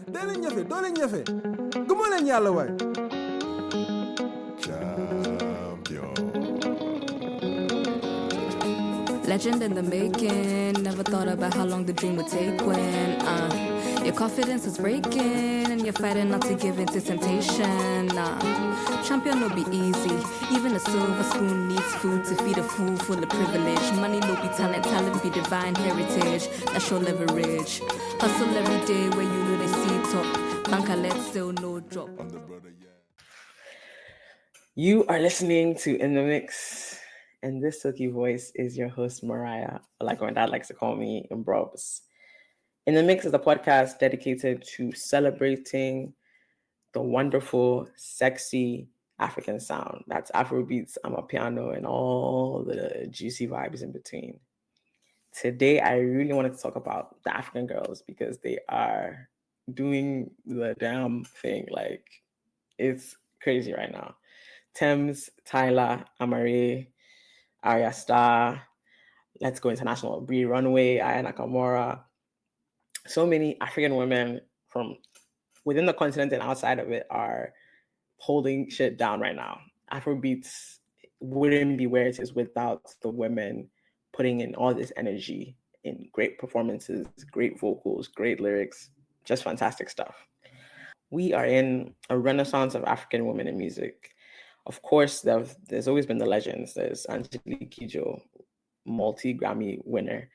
Delen ñëfe doole ñëfe gëmoo leen yàlla waay Legend in the making. Never thought about how long the dream would take when your confidence is breaking and you're fighting not to give in to temptation. Champion no be easy. Even a silver spoon needs food to feed a fool full of privilege. Money no be talent, talent be divine heritage. That's your leverage. Hustle every day where you know they see top. Bank alert still no drop. You are listening to In the Mix, and this silky voice is your host, Mariah, like my dad likes to call me, Imbrobs. In the Mix is a podcast dedicated to celebrating the wonderful, sexy African sound. That's Afrobeats, Amapiano, and all the juicy vibes in between. Today, I really wanted to talk about the African girls because they are doing the damn thing. Like, it's crazy right now. Thames, Tyler, Amare, Arya Star, Let's Go International, Bree Runway, Aya Nakamura. So many African women from within the continent and outside of it are holding shit down right now. Afrobeats wouldn't be where it is without the women putting in all this energy in great performances, great vocals, great lyrics, just fantastic stuff. We are in a renaissance of African women in music. Of course, there's always been the legends. There's Angelique Kidjo, multi-Grammy winner,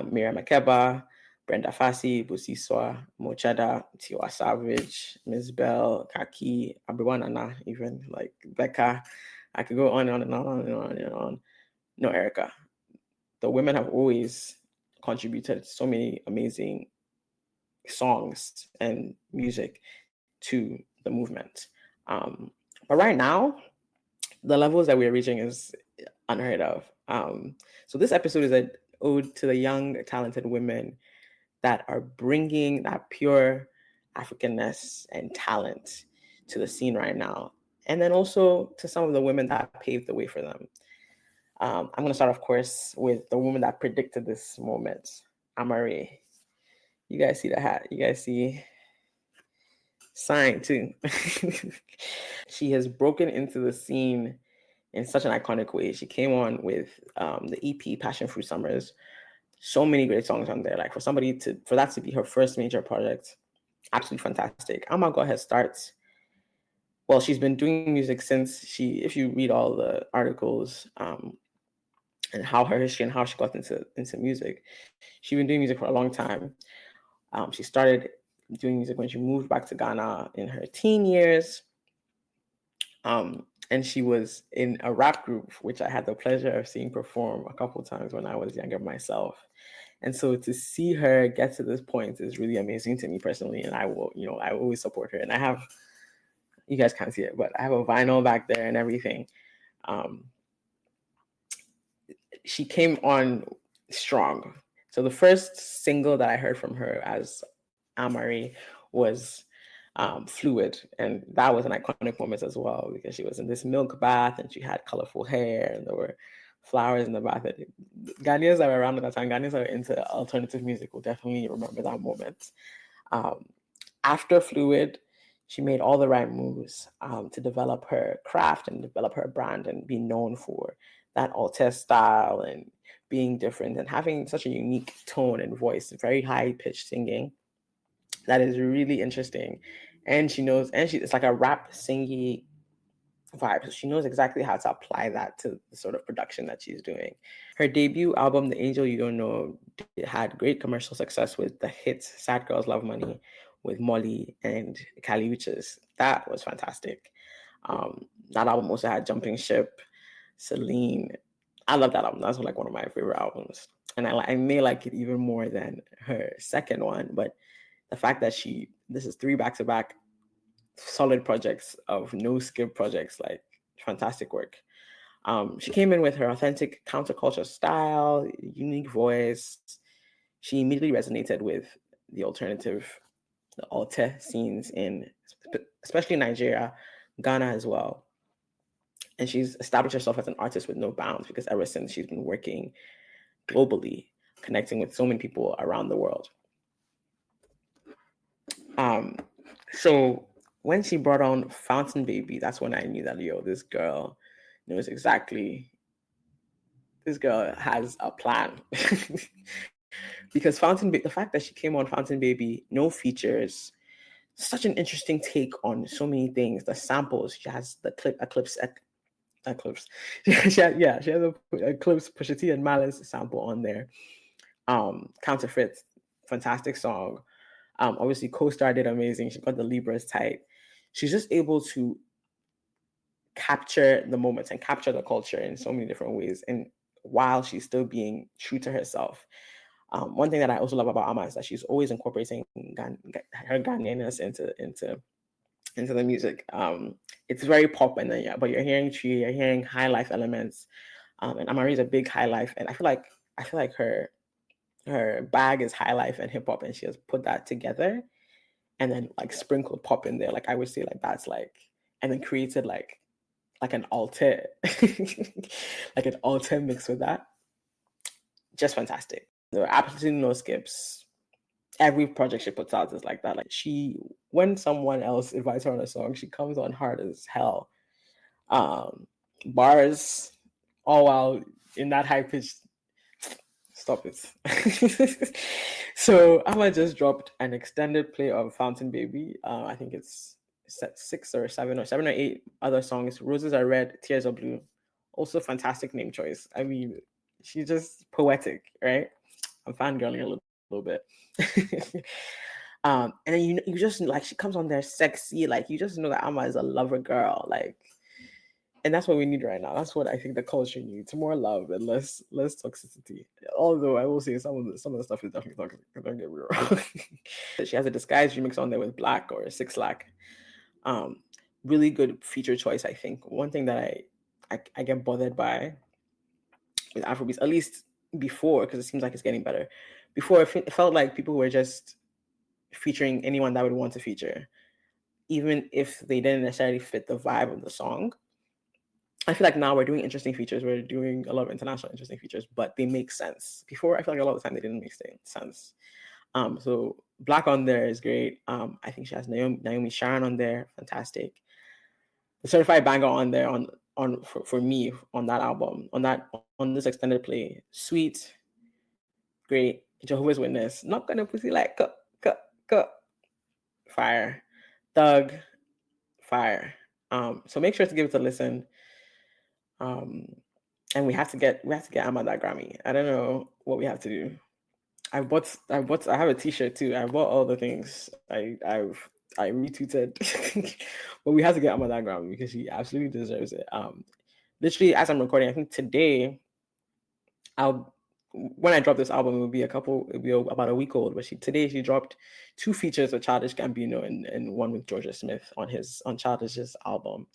Miriam Makeba, Brenda Fassie, Busi Swa, Mochada, Tiwa Savage, Miss Bell, Kaki, Abriwanana, even like Becca. I could go on and on and on and on and on. No, Erica. The women have always contributed so many amazing songs and music to the movement. But right now, the levels that we're reaching is unheard of. So this episode is an ode to the young, talented women that are bringing that pure Africanness and talent to the scene right now. And then also to some of the women that paved the way for them. I'm going to start, of course, with the woman that predicted this moment, Amare. You guys see the hat? You guys see sign too. She has broken into the scene in such an iconic way. She came on with the EP Passion Fruit Summers. So many great songs on there. Like for that to be her first major project, absolutely fantastic. I'm gonna go ahead and start. Well, she's been doing music since if you read all the articles and how her history and how she got into music, she's been doing music for a long time. She started doing music when she moved back to Ghana in her teen years. And she was in a rap group, which I had the pleasure of seeing perform a couple of times when I was younger myself. And so to see her get to this point is really amazing to me personally. And I will, I always support her. And I have, you guys can't see it, but I have a vinyl back there and everything. She came on strong. So the first single that I heard from her as Amare was Fluid, and that was an iconic moment as well because she was in this milk bath and she had colorful hair and there were flowers in the bath. Ghanaians that were around at that time, Ghanaians that were into alternative music will definitely remember that moment. After Fluid, she made all the right moves to develop her craft and develop her brand and be known for that alter style and being different and having such a unique tone and voice, very high-pitched singing. That is really interesting. And it's like a rap singy vibe. So she knows exactly how to apply that to the sort of production that she's doing. Her debut album, The Angel You Don't Know, had great commercial success with the hits Sad Girls Love Money with Molly and Kali Uchis. That was fantastic. That album also had Jumping Ship, Celine. I love that album. That's like one of my favorite albums. And I may like it even more than her second one, but the fact that this is 3 back-to-back solid projects of no skip projects, like fantastic work. She came in with her authentic counterculture style, unique voice. She immediately resonated with the alter scenes in especially Nigeria, Ghana as well. And she's established herself as an artist with no bounds because ever since she's been working globally, connecting with so many people around the world. So when she brought on Fountain Baby, that's when I knew that, yo, this girl knows exactly, this girl has a plan. Because the fact that she came on Fountain Baby, no features, such an interesting take on so many things. The samples, she has the Eclipse. She has a Eclipse, Pusha T and Malice sample on there. Counterfeit, fantastic song. Obviously, Co-Star did amazing. She got the Libras tight. She's just able to capture the moments and capture the culture in so many different ways, and while she's still being true to herself. One thing that I also love about Ama is that she's always incorporating her Ghanaianness into the music. It's very pop, and then but you're hearing tree, you're hearing high life elements, and Amari is a big high life, and I feel like her bag is high life and hip hop, and she has put that together, and then like sprinkled pop in there. Like I would say, like that's like, and then created like an alter, like an alter mix with that. Just fantastic. There are absolutely no skips. Every project she puts out is like that. Like when someone else invites her on a song, she comes on hard as hell. Bars, all while in that high pitch. Stop it. So Amma just dropped an extended play of Fountain Baby. I think it's set 6 or 7 or 8 other songs. Roses Are Red, Tears Are Blue. Also fantastic name choice. I mean, she's just poetic, right? I'm fangirling a little bit. And then you just like, she comes on there sexy, like you just know that Amma is a lover girl, like, and that's what we need right now. That's what I think the culture needs: more love and less toxicity. Although I will say some of the stuff is definitely toxic. Don't get me wrong. She has a Disguise remix on there with Black or 6 Lack. Really good feature choice. I think one thing that I get bothered by with Afrobeats, at least before, because it seems like it's getting better. Before it felt like people were just featuring anyone that would want to feature, even if they didn't necessarily fit the vibe of the song. I feel like now we're doing interesting features. We're doing a lot of international interesting features, but they make sense. Before, I feel like a lot of the time they didn't make sense. So Black on there is great. I think she has Naomi Sharon on there, fantastic. The Certified Banger on there for me on that album, on this extended play, sweet, great. Jehovah's Witness, not gonna pussy like fire. Thug, fire. So make sure to give it a listen. And we have to get Amma that Grammy. I don't know what we have to do. I have a t-shirt too. I bought all the things. I retweeted. But we have to get Amma that Grammy because she absolutely deserves it. Literally as I'm recording, I think today when I drop this album, it'll be about a week old. But today she dropped 2 features with Childish Gambino and one with Georgia Smith on Childish's album.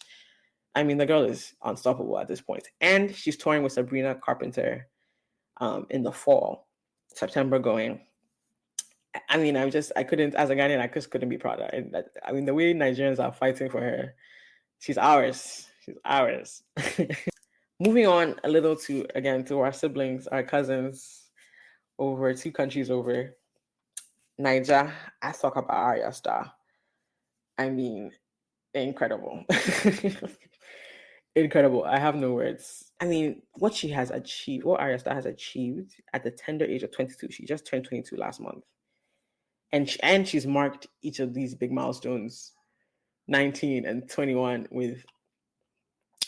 I mean, the girl is unstoppable at this point. And she's touring with Sabrina Carpenter in the fall, September going. I mean, I couldn't, as a Ghanaian, I just couldn't be prouder. I mean, the way Nigerians are fighting for her, she's ours. She's ours. Moving on a little to our siblings, our cousins, over 2 countries over. Niger, I talk about Arya Star. I mean, incredible. Incredible. I have no words. I mean, what Arya Star has achieved at the tender age of 22. She just turned 22 last month. And she's marked each of these big milestones, 19 and 21, with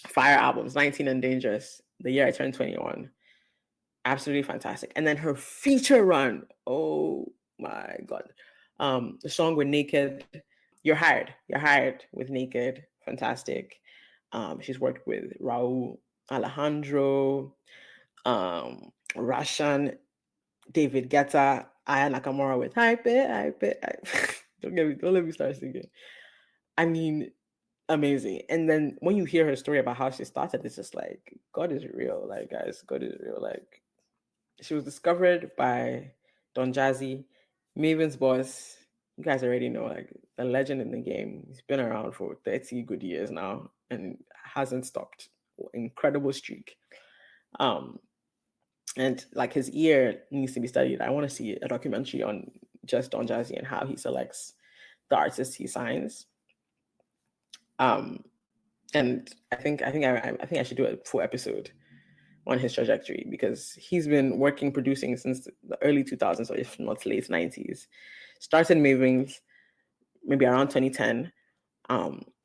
fire albums. 19 and Dangerous, the year I turned 21. Absolutely fantastic. And then her feature run, oh my God. The song with Naked, You're Hired with Naked, fantastic. She's worked with Raul Alejandro, Rashan, David Guetta, Aya Nakamura with Hype It. Don't let me start singing. I mean, amazing. And then when you hear her story about how she started, it's just like, God is real. Like, guys, God is real. Like, she was discovered by Don Jazzy, Maven's boss. You guys already know, like, a legend in the game. He's been around for 30 good years now and hasn't stopped. Incredible streak. And like, his ear needs to be studied. I want to see a documentary on just Don Jazzy and how he selects the artists he signs. And I think I should do a full episode on his trajectory, because he's been working, producing since the early 2000s, or if not late 90s. Started Mavens maybe around 2010.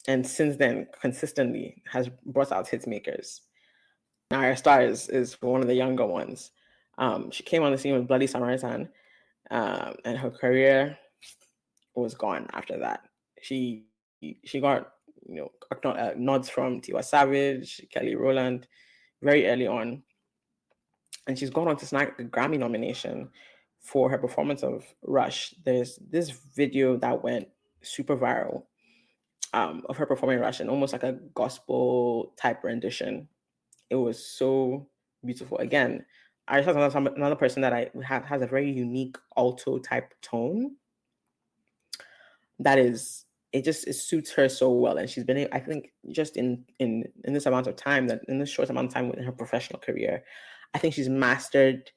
And since then, consistently has brought out hit makers. Mariah is one of the younger ones. She came on the scene with Bloody Samaritan, and her career was gone after that. She got nods from Tiwa Savage, Kelly Rowland, very early on, and she's gone on to snag a Grammy nomination for her performance of Rush. There's this video that went super viral, of her performing Rush in almost like a gospel type rendition. It was so beautiful. Again, I saw another person that has a very unique alto type tone. That is, it suits her so well, and she's been, I think, just in this amount of time, that in this short amount of time in her professional career, I think she's mastered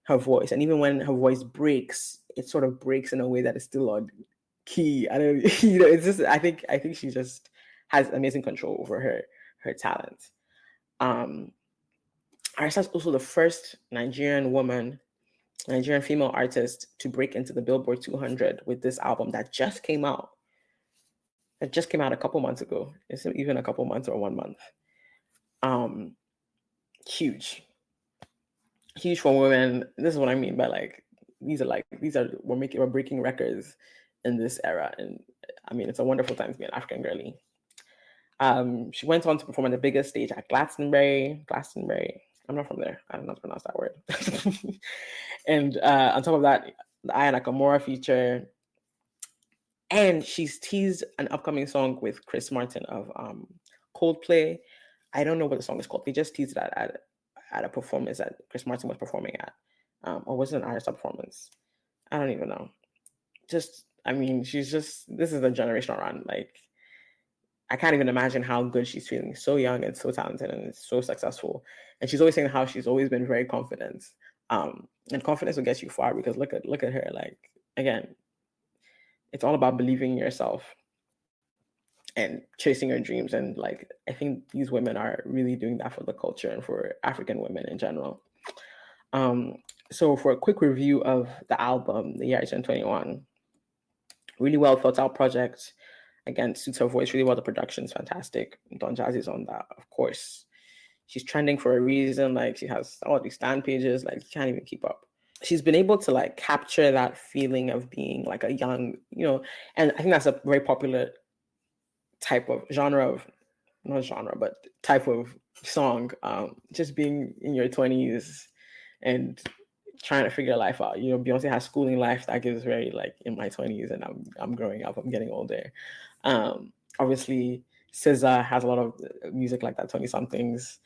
her voice. And even when her voice breaks, it sort of breaks in a way that is still on key. I don't, it's just, I think she just has amazing control over her talent. Arisa is also the first Nigerian female artist to break into the Billboard 200 with this album that just came out. It just came out a couple months ago. It's even a couple months or 1 month. Huge for women. This is what I mean by we're breaking records in this era, and I mean, it's a wonderful time to be an African girly. She went on to perform on the biggest stage at Glastonbury. I'm not from there. I don't know how to pronounce that word. And on top of that, the Aya Nakamura feature. And she's teased an upcoming song with Chris Martin of Coldplay. I don't know what the song is called. They just teased that at a performance that Chris Martin was performing at. Or was it an Arista performance? I don't even know. This is a generational run. Like, I can't even imagine how good she's feeling. So young and so talented and so successful. And she's always saying how she's always been very confident. And confidence will get you far, because look at her. Like, again, it's all about believing in yourself and chasing your dreams. And like, I think these women are really doing that for the culture and for African women in general. So for a quick review of the album, the year 2021, really well thought out project. Again, suits her voice really well. The production's fantastic. Don Jazzy's on that, of course. She's trending for a reason. Like, she has all these stand pages, like, you can't even keep up. She's been able to like capture that feeling of being like a young, and I think that's a very popular type of type of song. Just being in your 20s and trying to figure life out. Beyonce has Schooling Life that gives very like in my 20s, and I'm growing up, I'm getting older. Obviously SZA has a lot of music like that, 20 somethings.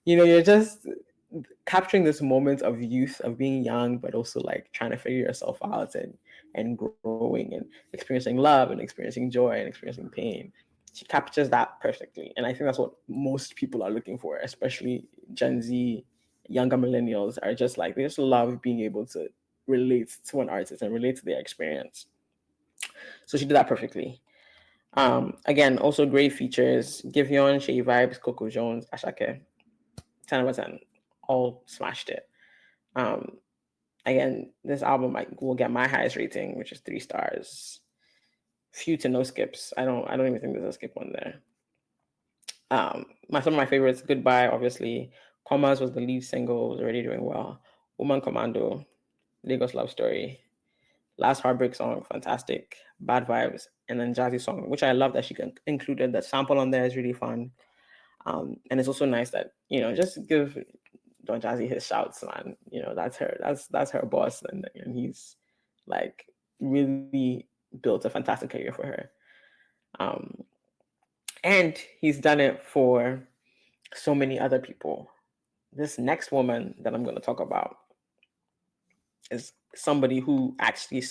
You're just capturing this moment of youth, of being young, but also like trying to figure yourself out and growing and experiencing love and experiencing joy and experiencing pain. She captures that perfectly. And I think that's what most people are looking for, especially Gen Z, younger millennials, are just like, they just love being able to relate to an artist and relate to their experience. So she did that perfectly. Again, also great features: Giveon, Shay Vibes, Coco Jones, Ashake. 10 out of 10. All smashed it. Again, this album will get my highest rating, which is 3 stars. Few to no skips. I don't even think there's a skip on there. Some of my favorites: Goodbye, obviously. Commas was the lead single, was already doing well. Woman Commando, Lagos Love Story, Last Heartbreak Song, fantastic. Bad Vibes, and then Jazzy Song, which I love that she included. The sample on there is really fun. And it's also nice that, just give Don Jazzy his shouts, man. That's her boss, and he's like really built a fantastic career for her. And he's done it for so many other people. This next woman that I'm going to talk about is somebody who actually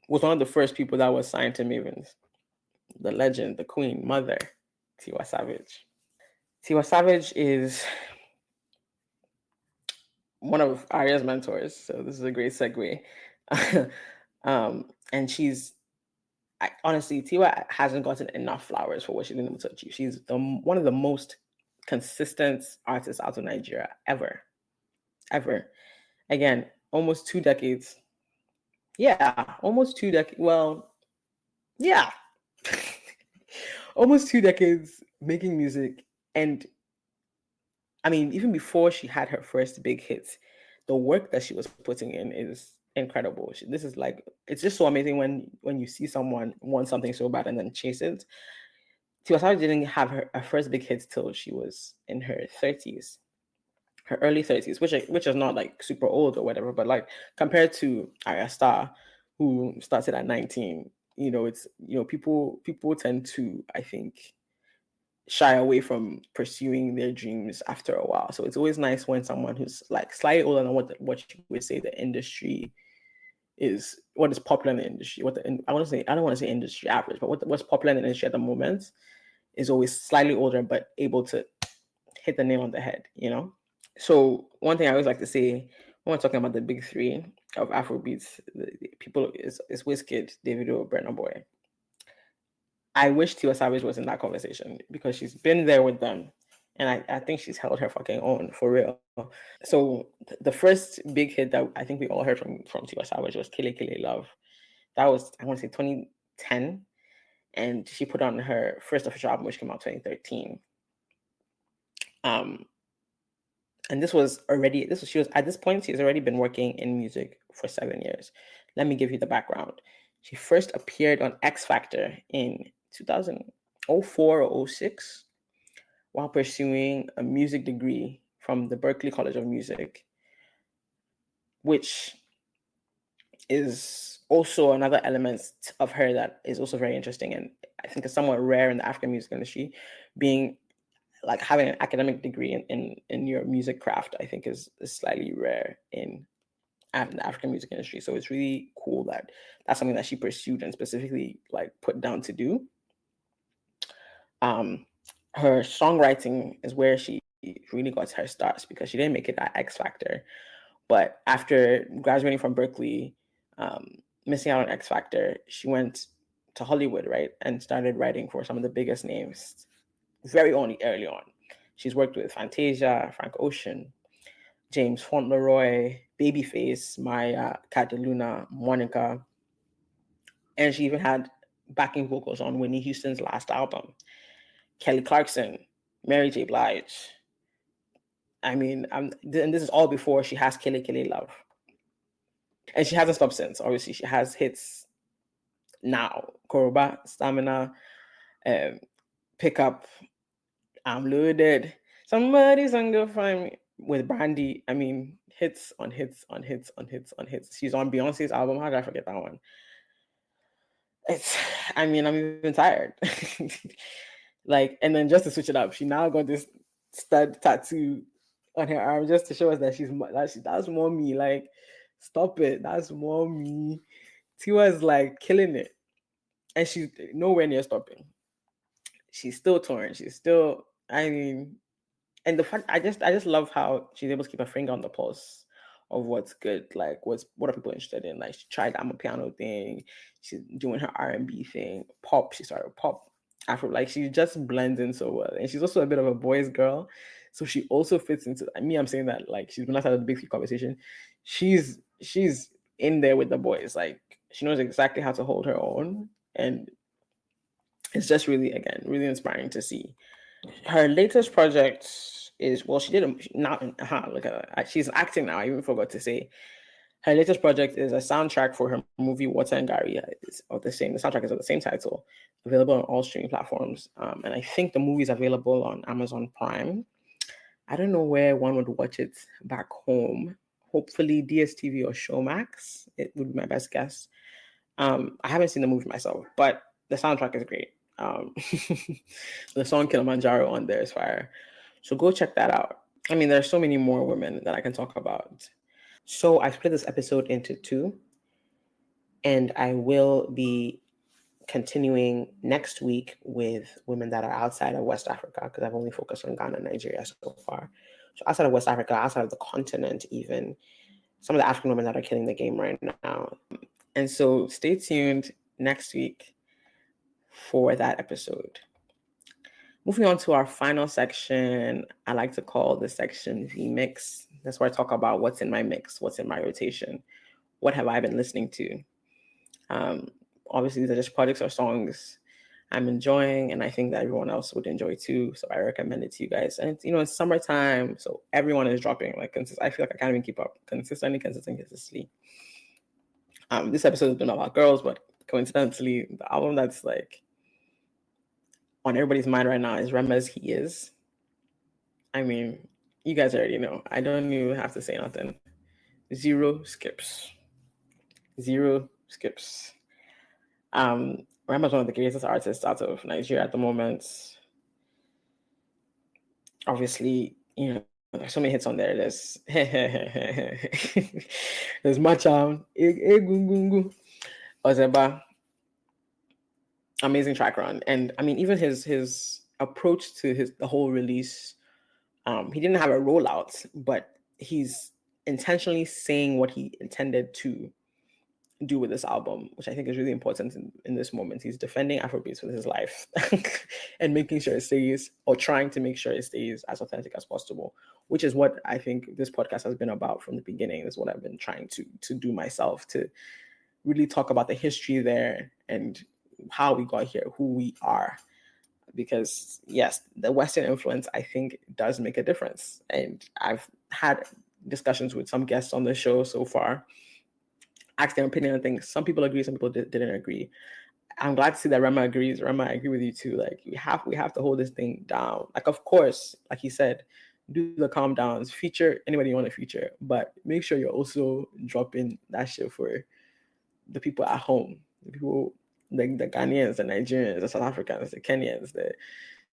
was one of the first people that was signed to Mavens. The legend, the queen, mother, Tiwa Savage. Tiwa Savage is one of Arya's mentors, so this is a great segue. And she's honestly, Tiwa hasn't gotten enough flowers for what she's been able to achieve. She's one of the most consistent artists out of Nigeria ever, ever. Again, almost 2 decades. Yeah, almost 2 decades. Well, yeah, almost 2 decades making music. And I mean, even before she had her first big hits, the work that she was putting in is incredible. This is like, it's just so amazing when you see someone want something so bad and then chase it. Tiwa Savage didn't have her first big hit till she was in her 30s, her early 30s, which is not like super old or whatever, but like compared to Arya Star, who started at 19, it's people tend to, I think, shy away from pursuing their dreams after a while. So it's always nice when someone who's like slightly older than what you would say the industry is, what is popular in the industry, I don't want to say industry average, but what's popular in the industry at the moment is always slightly older but able to hit the nail on the head. So one thing I always like to say when we're talking about the big three of Afrobeats, the people is Wizkid, Davido, Burna Boy. I wish Tiwa Savage was in that conversation because she's been there with them. And I think she's held her fucking own for real. So the first big hit that I think we all heard from Tiwa Savage was Kile Kile Love. That was, I want to say, 2010. And she put on her first official album, which came out 2013. And she was at this point, she's already been working in music for 7 years. Let me give you the background. She first appeared on X Factor in 2004 or 06 while pursuing a music degree from the Berklee College of Music, which is also another element of her that is also very interesting and I think is somewhat rare in the African music industry. Being like having an academic degree in your music craft, I think is slightly rare in the African music industry. So it's really cool that that's something that she pursued and specifically like put down to do. Her songwriting is where she really got her starts because she didn't make it at X Factor. But after graduating from Berklee, missing out on X Factor, she went to Hollywood, right? And started writing for some of the biggest names very early on. She's worked with Fantasia, Frank Ocean, James Fauntleroy, Babyface, Mariah, Cat DeLuna, Monica. And she even had backing vocals on Whitney Houston's last album. Kelly Clarkson, Mary J. Blige. I mean, and this is all before she has Kile Kile Love. And she hasn't stopped since. Obviously, she has hits now. Koroba, Stamina, Pick Up, I'm Loaded. Somebody's gonna find me with Brandy. I mean, hits on hits on hits on hits on hits. She's on Beyonce's album. How did I forget that one? I'm even tired. Like, and then just to switch it up, she now got this stud tattoo on her arm just to show us that that's more me. Like, stop it. That's more me. Tiwa is like killing it. And she's nowhere near stopping. She's still torn. She's still, and the fact I just love how she's able to keep her finger on the pulse of what's good, like what are people interested in. Like she tried the piano thing, she's doing her R&B thing, pop. She started pop, Afro. Like she just blends in so well, and she's also a bit of a boys' girl, so she also fits into. I'm saying that like she's been outside of the big three conversation. She's in there with the boys. Like she knows exactly how to hold her own, and it's just really inspiring to see. Her latest project is she did now. Look at her. She's acting now. I even forgot to say. Her latest project is a soundtrack for her movie Water and Gary. It's of the same. The soundtrack is of the same title, available on all streaming platforms. And I think the movie is available on Amazon Prime. I don't know where one would watch it back home. Hopefully DSTV or Showmax. It would be my best guess. I haven't seen the movie myself, but the soundtrack is great. The song Kilimanjaro on there is fire. So go check that out. There's so many more women that I can talk about. So I split this episode into two, and I will be continuing next week with women that are outside of West Africa, because I've only focused on Ghana and Nigeria so far. So outside of West Africa, outside of the continent even, some of the African women that are killing the game right now. And so stay tuned next week. for that episode. Moving on to our final section, I like to call this section the mix. That's where I talk about what's in my mix, what's in my rotation, what have I been listening to. Obviously, these are just projects or songs I'm enjoying, and I think that everyone else would enjoy too. So I recommend it to you guys. And it's summertime, so everyone is dropping. I feel like I can't even keep up consistently. This episode has been about girls, but coincidentally, the album that's like on everybody's mind right now is Rema's He Is. I mean, you guys already know. I don't even have to say nothing. Zero skips. Rema's one of the greatest artists out of Nigeria at the moment. Obviously, there's so many hits on there. There's there's Macham, Egungungu, Ozeba. Amazing track run. And I mean, even his approach to the whole release, he didn't have a rollout, but he's intentionally saying what he intended to do with this album, which I think is really important in this moment. He's defending Afrobeats with his life and making sure it stays, or trying to make sure it stays as authentic as possible, which is what I think this podcast has been about from the beginning. Is what I've been trying to do myself, to really talk about the history there and how we got here, who we are. Because yes, the Western influence, I think, does make a difference. And I've had discussions with some guests on the show so far, asked their opinion on things. Some people agree, some people didn't agree. I'm glad to see that Rema agrees. Rema, I agree with you too. Like, we have to hold this thing down. Like, of course, like he said, do the calm downs, feature anybody you want to feature, but make sure you're also dropping that shit for the people at home, the people, the Ghanaians, the Nigerians, the South Africans, the Kenyans, the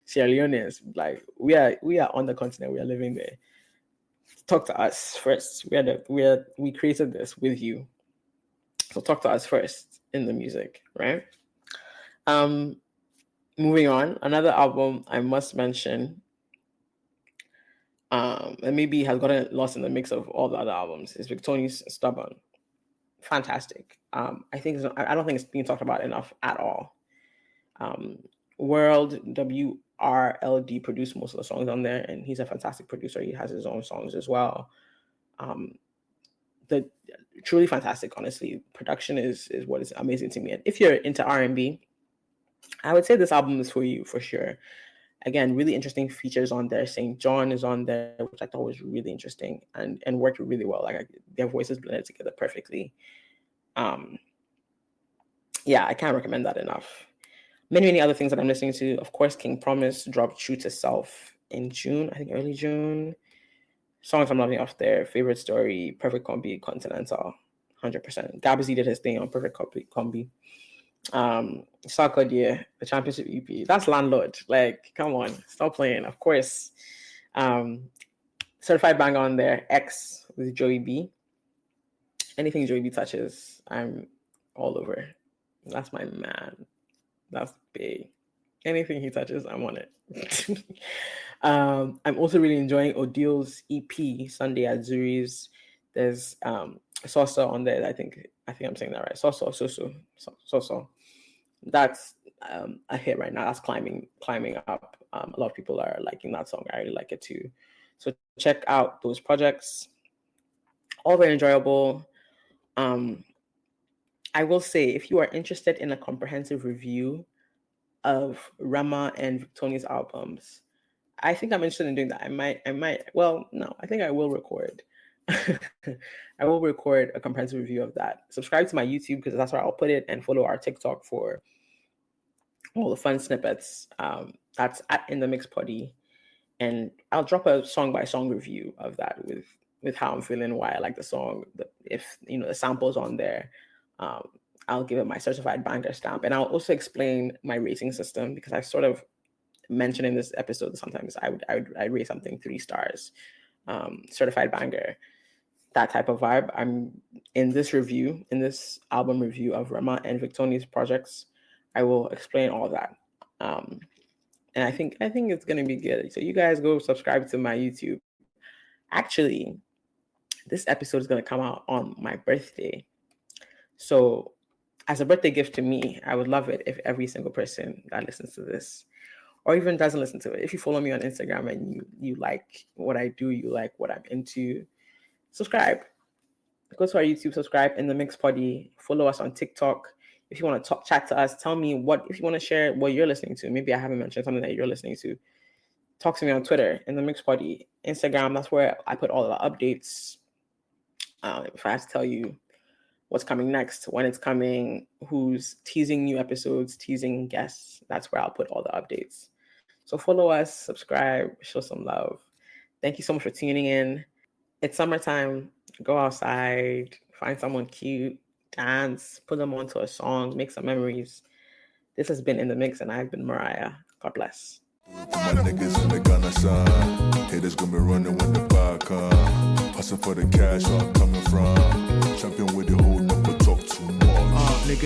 Sierra Leoneans. Like, we are on the continent, we are living there. Talk to us first. We created this with you, so talk to us first in the music, right? Moving on, another album I must mention, and maybe has gotten lost in the mix of all the other albums, is Victoni's Stubborn. Fantastic. I don't think it's being talked about enough at all. World WRLD produced most of the songs on there, and he's a fantastic producer. He has his own songs as well. The truly fantastic, honestly. Production is what is amazing to me. And if you're into R&B, I would say this album is for you for sure. Again, really interesting features on there. St. John is on there, which I thought was really interesting and worked really well. Like, their voices blended together perfectly. Yeah, I can't recommend that enough. Many other things that I'm listening to. Of course, King Promise dropped True to Self in June, I think early June. Songs I'm loving off there: Favorite Story, Perfect Combi, Continental, 100%. Gabsy did his thing on Perfect Combi. Sarkodie, the Championship EP. That's Landlord. Like, come on, stop playing. Of course. Certified Banger on there. X with Joey B. Anything Joey B touches, I'm all over. That's my man. That's big. Anything he touches, I'm on it. I'm also really enjoying Odil's EP, Sunday at Zuri's. There's Sosa on there. I think I'm saying that right. Soso. That's a hit right now. That's climbing up. A lot of people are liking that song. I really like it too. So check out those projects. All very enjoyable. I will say, if you are interested in a comprehensive review of Rema and Victoni's albums, I think I'm interested in doing that. I think I will record. I will record a comprehensive review of that. Subscribe to my YouTube, because that's where I'll put it, and follow our TikTok for all the fun snippets. That's at In The Mix Poddy, and I'll drop a song by song review of that with how I'm feeling, why I like the song, if the samples on there. I'll give it my certified banger stamp, and I'll also explain my rating system, because I sort of mentioned in this episode that sometimes I rate something 3 stars, certified banger, that type of vibe. I'm in this album review of Rema and Victoni's projects, I will explain all that, and I think it's gonna be good. So you guys go subscribe to my YouTube. Actually, this episode is gonna come out on my birthday. So as a birthday gift to me, I would love it if every single person that listens to this, or even doesn't listen to it, if you follow me on Instagram and you like what I do, you like what I'm into, subscribe. Go to our YouTube, subscribe In The Mix Poddy. Follow us on TikTok. If you want to chat to us, tell me if you want to share what you're listening to. Maybe I haven't mentioned something that you're listening to. Talk to me on Twitter, In The Mix Poddy. Instagram, that's where I put all the updates. If I have to tell you what's coming next, when it's coming, who's teasing new episodes, teasing guests, that's where I'll put all the updates. So follow us, subscribe, show some love. Thank you so much for tuning in. It's summertime. Go outside, find someone cute, dance, put them onto a song, make some memories. This has been In The Mix, and I've been Mariah. God bless. My niggas in the Ghana side. Haters gonna be running when the bar come. Hustle for the cash where I'm coming from. Champion with the whole number, talk too much.